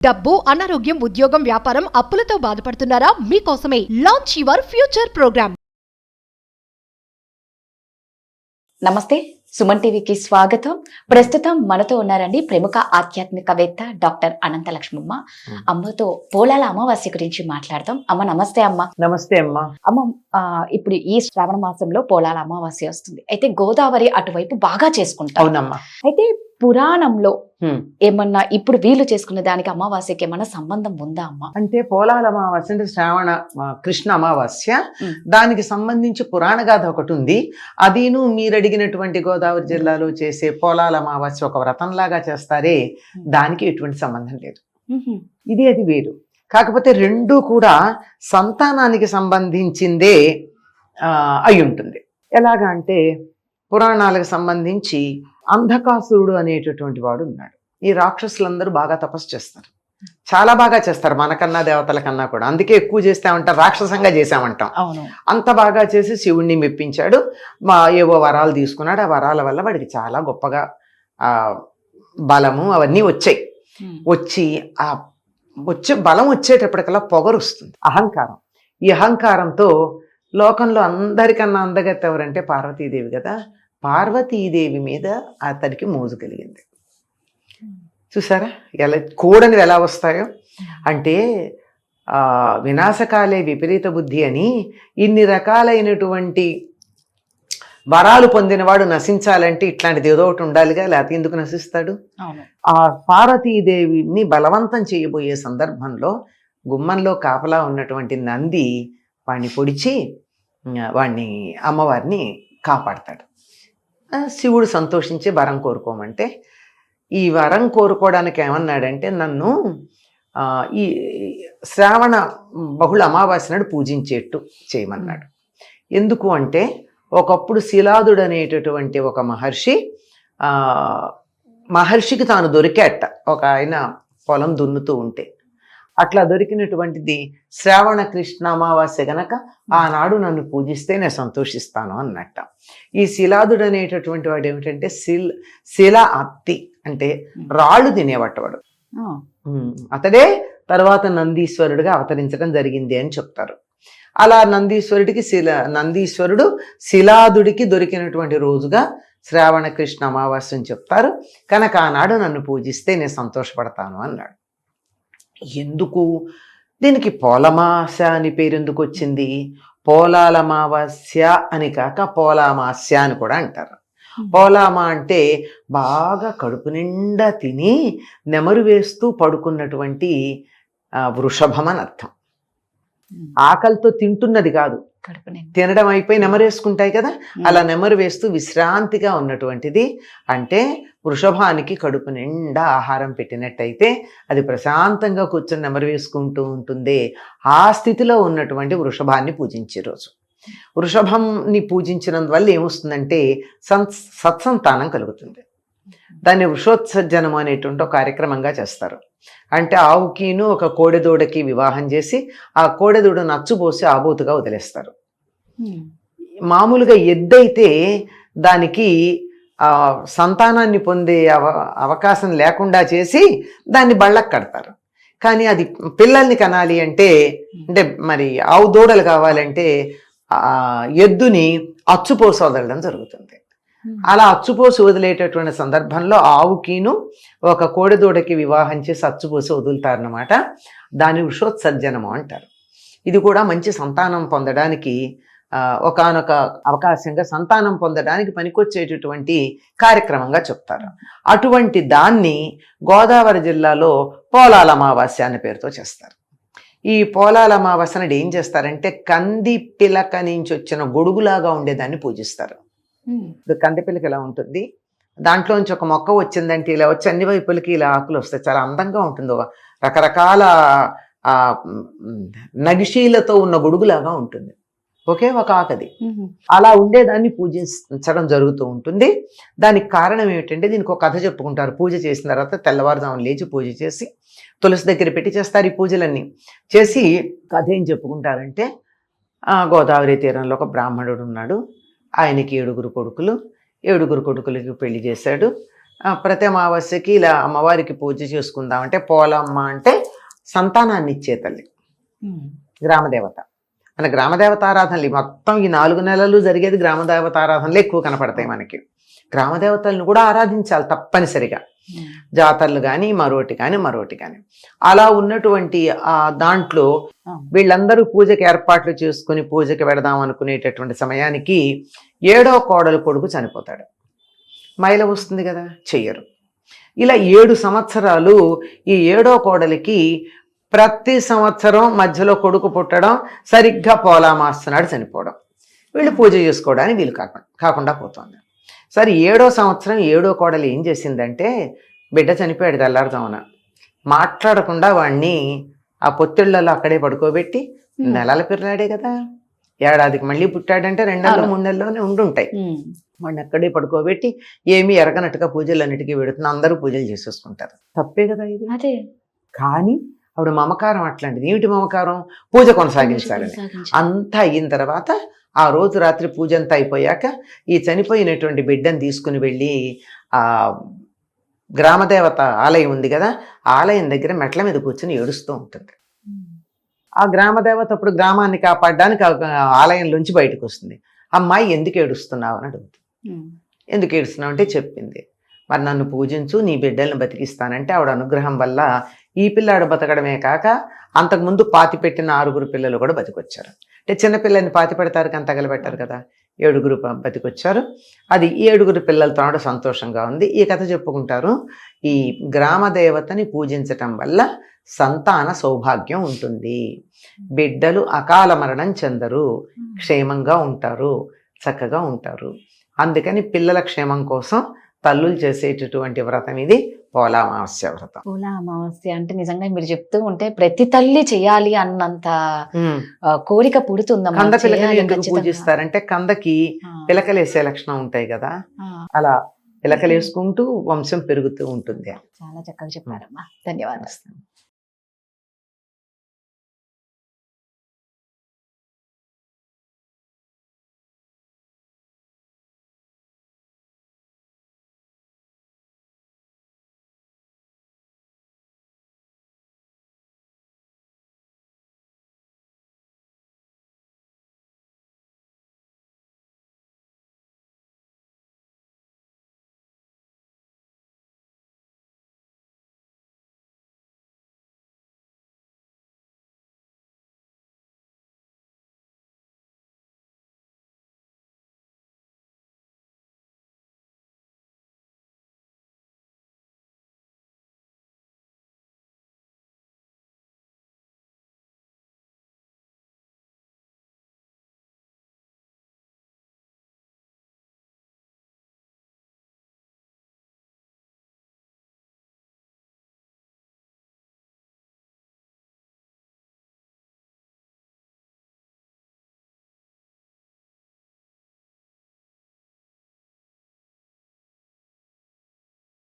డబ్బు, అనారోగ్యం, ఉద్యోగం, వ్యాపారం, అప్పులతో బాధపడుతున్నారా? మీకోసమే లాంచ్ యువర్ ఫ్యూచర్ ప్రోగ్రామ్. నమస్తే, సుమన్ టీవీకి స్వాగతం. ప్రస్తుతం మనతో ఉన్నారండి ప్రముఖ ఆధ్యాత్మికవేత్త డాక్టర్ అనంత లక్ష్మమ్మ. అమ్మతో పోలాల అమావాస్య గురించి మాట్లాడదాం. అమ్మ నమస్తే. అమ్మ నమస్తే అమ్మ. అమ్మ, ఇప్పుడు ఈ శ్రావణ మాసంలో పోలాల అమావాస్య వస్తుంది. అయితే గోదావరి అటువైపు బాగా చేసుకుంటాం. అవునమ్మా. అయితే పురాణంలో ఏమన్నా ఇప్పుడు వీళ్ళు చేసుకునే దానికి అమావాస్యకి ఏమన్నా సంబంధం ఉందా అమ్మ? అంటే పోలాల అమావాస్య అంటే శ్రావణ కృష్ణ అమావాస్య, దానికి సంబంధించి పురాణ గాథ ఒకటి ఉంది. అదిను మీరు అడిగినటువంటి గోదావరి జిల్లాలో చేసే పోలాల అమావాస్య ఒక వ్రతంలాగా చేస్తారే, దానికి ఎటువంటి సంబంధం లేదు. ఇది అది వేరు. కాకపోతే రెండు కూడా సంతానానికి సంబంధించిందే అయి ఉంటుంది. ఎలాగా అంటే పురాణాలకు సంబంధించి అంధకాసురుడు అనేటటువంటి వాడు ఉన్నాడు. ఈ రాక్షసులందరూ బాగా తపస్సు చేస్తారు, చాలా బాగా చేస్తారు, మనకన్నా దేవతల కన్నా కూడా. అందుకే ఎక్కువ చేస్తామంటాం, రాక్షసంగా చేసామంటాం. అంత బాగా చేసి శివుణ్ణి మెప్పించాడు. ఏవో వరాలు తీసుకున్నాడు. ఆ వరాల వల్ల వాడికి చాలా గొప్పగా బలము అవన్నీ వచ్చాయి. వచ్చే బలం వచ్చేటప్పటికల్లా పొగరు వస్తుంది, అహంకారం. ఈ అహంకారంతో లోకంలో అందరికన్నా అందగత్త ఎవరంటే పార్వతీదేవి కదా. పార్వతీదేవి మీద అతడికి మోజు కలిగింది. చూసారా ఎలా కోడనివి ఎలా వస్తాయో. అంటే వినాశకాలే విపరీత బుద్ధి అని ఇన్ని రకాలైనటువంటి వరాలు పొందినవాడు నశించాలంటే ఇట్లాంటిది ఏదో ఒకటి ఉండాలిగా, లేకపోతే ఎందుకు నశిస్తాడు? ఆ పార్వతీదేవిని బలవంతం చేయబోయే సందర్భంలో గుమ్మంలో కాపలా ఉన్నటువంటి నంది వాణ్ణి పొడిచి అమ్మవారిని కాపాడతాడు. శివుడు సంతోషించి వరం కోరుకోమంటే, ఈ వరం కోరుకోవడానికి ఏమన్నాడంటే, నన్ను ఈ శ్రావణ బహుళ అమావాస్య నాడు పూజించేట్టు చేయమన్నాడు. ఎందుకు అంటే, ఒకప్పుడు శిలాదుడు అనేటటువంటి ఒక మహర్షికి తాను దొరికేట. ఒక ఆయన పొలం దున్నుతూ ఉంటే అట్లా దొరికినటువంటిది శ్రావణ కృష్ణ అమావాస్య గనక ఆనాడు నన్ను పూజిస్తే నేను సంతోషిస్తాను అన్నట్ట. ఈ శిలాదుడు అనేటటువంటి వాడు ఏమిటంటే శిల అత్తి అంటే రాళ్ళు తినేవాడు. అతడే తర్వాత నందీశ్వరుడిగా అవతరించడం జరిగింది అని చెప్తారు. అలా నందీశ్వరుడు శిలాదుడికి దొరికినటువంటి రోజుగా శ్రావణ కృష్ణ అమావాస్య అని చెప్తారు. కనుక ఆనాడు నన్ను పూజిస్తే నేను సంతోషపడతాను అన్నాడు. ఎందుకు దీనికి పోలమాస్య అని పేరు ఎందుకు వచ్చింది? పోలాల అమావాస్య అని కాక పోలామాస్య అని కూడా అంటారు. పోలామ అంటే బాగా కడుపు నిండా తిని నెమరు వేస్తూ పడుకున్నటువంటి వృషభం అని అర్థం. ఆకలితో తింటున్నది కాదు, తినడం అయిపోయి నెమరేసుకుంటాయి కదా, అలా నెమరు వేస్తూ విశ్రాంతిగా ఉన్నటువంటిది. అంటే వృషభానికి కడుపు నిండా ఆహారం పెట్టినట్టయితే అది ప్రశాంతంగా కూర్చొని నెమరు వేసుకుంటూ ఉంటుంది. ఆ స్థితిలో ఉన్నటువంటి వృషభాన్ని పూజించే రోజు. వృషభంని పూజించినందువల్ల ఏమొస్తుందంటే సత్సంతానం కలుగుతుంది. దాన్ని వృషోత్సర్జనం అనేటువంటి ఒక కార్యక్రమంగా చేస్తారు. అంటే ఆవుకిను ఒక కోడెదూడకి వివాహం చేసి ఆ కోడెదూడ నచ్చుపోసి ఆబోతుగా వదిలేస్తారు. మామూలుగా ఎద్దైతే దానికి సంతానాన్ని పొందే అవకాశం లేకుండా చేసి దాన్ని బళ్ళకు కడతారు. కానీ అది పిల్లల్ని కనాలి అంటే మరి ఆవు దూడలు కావాలంటే ఎద్దుని అచ్చుపోసి వదలడం జరుగుతుంది. అలా అచ్చుపోసి వదిలేటటువంటి సందర్భంలో ఆవుకిను ఒక కోడెదూడకి వివాహం చేసి అచ్చుపోసి వదులుతారన్నమాట. దాని వృషోత్సర్జనము అంటారు. ఇది కూడా మంచి సంతానం పొందడానికి ఒకానొక అవకాశంగా సంతానం పొందడానికి పనికొచ్చేటటువంటి కార్యక్రమంగా చెప్తారు. అటువంటి దాన్ని గోదావరి జిల్లాలో పోలాల అమావాస్య అనే పేరుతో చేస్తారు. ఈ పోలాల అమావాస్య నాడు ఏం చేస్తారంటే కంది పిలక నుంచి వచ్చిన గొడుగులాగా ఉండేదాన్ని పూజిస్తారు. కంది పిలక ఇలా ఉంటుంది, దాంట్లోంచి ఒక మొక్క వచ్చిందంటే ఇలా వచ్చి అన్ని వైపులకి ఇలా ఆకులు వస్తాయి, చాలా అందంగా ఉంటుంది. రకరకాల నగిషీలతో ఉన్న గొడుగులాగా ఉంటుంది, ఒకే ఒక ఆకది. అలా ఉండేదాన్ని పూజించడం జరుగుతూ ఉంటుంది. దానికి కారణం ఏమిటంటే, దీనికి ఒక కథ చెప్పుకుంటారు. పూజ చేసిన తర్వాత తెల్లవారుజామున లేచి పూజ చేసి తులసి దగ్గర పెట్టి చేస్తారు ఈ పూజలన్నీ. చేసి కథ ఏం చెప్పుకుంటారంటే, గోదావరి తీరంలో ఒక బ్రాహ్మణుడు ఉన్నాడు. ఆయనకి 7 కొడుకులు, 7 కొడుకులకి పెళ్లి చేశాడు. ప్రతి అమావాస్యకి ఇలా అమ్మవారికి పూజ చేసుకుందాం అంటే పోలమ్మ అంటే సంతానాన్ని ఇచ్చే తల్లి, గ్రామదేవత. మన గ్రామదేవత ఆరాధనలు మొత్తం ఈ 4 నెలలు జరిగేది గ్రామదేవత ఆరాధనలు ఎక్కువ కనపడతాయి మనకి. గ్రామదేవతలను కూడా ఆరాధించాలి తప్పనిసరిగా, జాతరలు కానీ మరోటి కానీ. అలా ఉన్నటువంటి దాంట్లో వీళ్ళందరూ పూజకి ఏర్పాట్లు చేసుకుని పూజకి వెడదాం అనుకునేటటువంటి సమయానికి 7వ కోడలు కొడుకు చనిపోతాడు. మైల వస్తుంది కదా, చెయ్యరు. ఇలా 7 సంవత్సరాలు ఈ 7వ కోడలికి ప్రతి సంవత్సరం మధ్యలో కొడుకు పుట్టడం, సరిగ్గా పోలామాస్తున్నాడు చనిపోవడం, వీళ్ళు పూజ చేసుకోవడానికి వీలు కాకుండా పోతుంది. సరే 7వ సంవత్సరం 7వ కోడలు ఏం చేసిందంటే, బిడ్డ చనిపోయాడు తెల్లారుదామున, మాట్లాడకుండా వాడిని ఆ పొత్తిళ్లలో అక్కడే పడుకోబెట్టి, నెలల పిల్లాడే కదా, ఏడాదికి మళ్ళీ పుట్టాడంటే 2 నెలలు 3 నెలల్లోనే ఉండుంటాయి, వాడిని అక్కడే పడుకోబెట్టి ఏమీ ఎరగనట్టుగా పూజలన్నిటికీ పెడుతున్న, అందరూ పూజలు చేసేసుకుంటారు. తప్పే కదా ఇది. అదే కానీ ఆవిడ మమకారం అట్లాంటిది. ఏమిటి మమకారం? పూజ కొనసాగించాలని. అంతా అయిన తర్వాత ఆ రోజు రాత్రి పూజ అంతా అయిపోయాక ఈ చనిపోయినటువంటి బిడ్డను తీసుకుని వెళ్ళి ఆ గ్రామదేవత ఆలయం ఉంది కదా, ఆలయం దగ్గర మెట్ల మీద కూర్చొని ఏడుస్తూ ఉంటుంది. ఆ గ్రామదేవత అప్పుడు గ్రామాన్ని కాపాడడానికి ఆలయంలోంచి బయటకు వస్తుంది. అమ్మాయి ఎందుకు ఏడుస్తున్నావు అని అడుగుతుంది. ఎందుకు ఏడుస్తున్నావు అంటే చెప్పింది. మరి నన్ను పూజించు, నీ బిడ్డలను బతికిస్తానంటే ఆవిడ అనుగ్రహం వల్ల ఈ పిల్లాడు బతకడమే కాక అంతకుముందు పాతి పెట్టిన 6 పిల్లలు కూడా బతికొచ్చారు. అంటే చిన్నపిల్లని పాతి పెడతారు కానీ తగలబెట్టారు కదా, 7 బతికొచ్చారు. అది 7 పిల్లలతో సంతోషంగా ఉంది. ఈ కథ చెప్పుకుంటారు. ఈ గ్రామదేవతని పూజించటం వల్ల సంతాన సౌభాగ్యం ఉంటుంది, బిడ్డలు అకాల మరణం చెందరు, క్షేమంగా ఉంటారు, చక్కగా ఉంటారు. అందుకని పిల్లల క్షేమం కోసం తల్లులు చేసేటటువంటి వ్రతం ఇది పోలా అమావాస్య వ్రతం. పోలా అమావాస్య అంటే నిజంగా మీరు చెప్తూ ఉంటే ప్రతి తల్లి చేయాలి అన్నంత కోరిక పుడుతుందమ్మా. కంద పిలకలు ఎందుకు పూజిస్తారంటే కందకి పిలకలేసే లక్షణం ఉంటాయి కదా, అలా పిలకలేసుకుంటూ వంశం పెరుగుతూ ఉంటుంది. చాలా చక్కగా చెప్పారమ్మా, ధన్యవాదాలు.